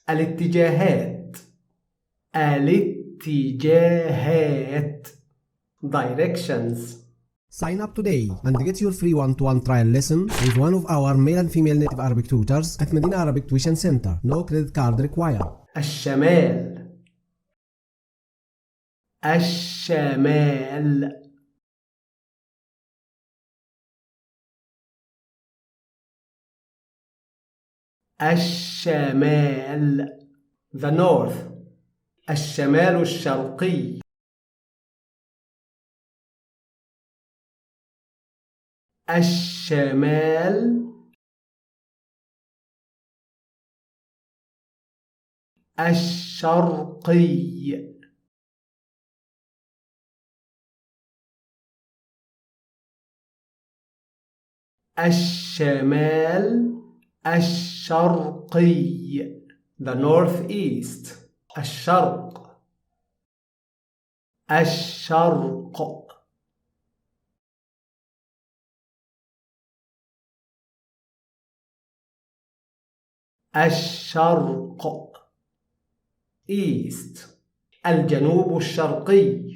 الاتجاهات. الاتجاهات. Directions. Sign up today and get your free one-to-one trial lesson with one of our male and female native Arabic tutors at Medina Arabic Tuition Center. No credit card required. الشمال. الشمال. الشمال. The north. الشمال الشرقي. الشمال الشرقي. الشمال الشرقي. The northeast. الشرق. الشرق. الشرق. East. الجنوب الشرقي.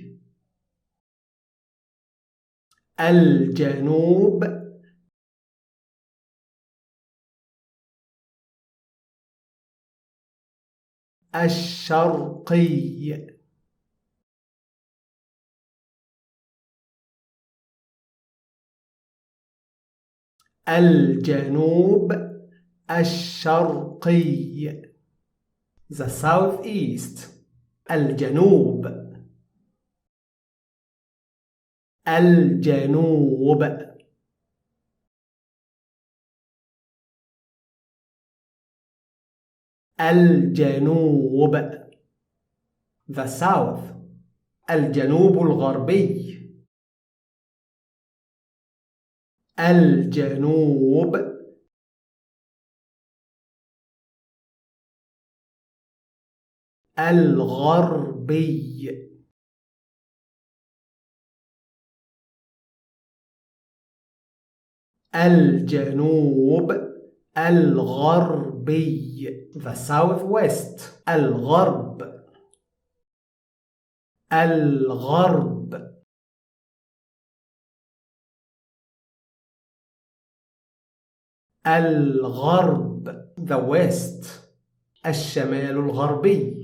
الجنوب الشرقي. الجنوب الشرقي. The southeast. الجنوب. الجنوب. الجنوب. The south. الجنوب الغربي. الجنوب. الغربي. الجنوب الغربي. The southwest. الغرب. الغرب. الغرب. The west. الشمال الغربي.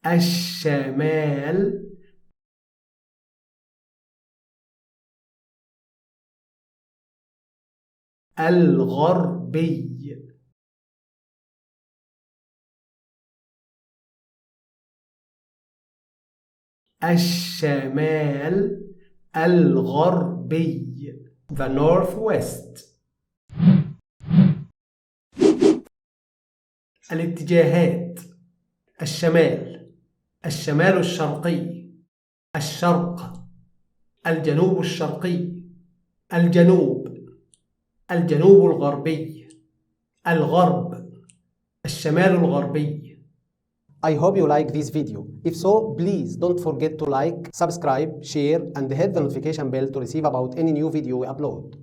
الشمال الغربي. الشمال الغربي. The northwest. الاتجاهات. الشمال. الشمال الشرقي. الشرق. الجنوب الشرقي. الجنوب. الجنوب الغربي. الغرب. الشمال الغربي. I hope you like this video. If so, please don't forget to like, subscribe, share, and hit the notification bell to receive about any new video we upload.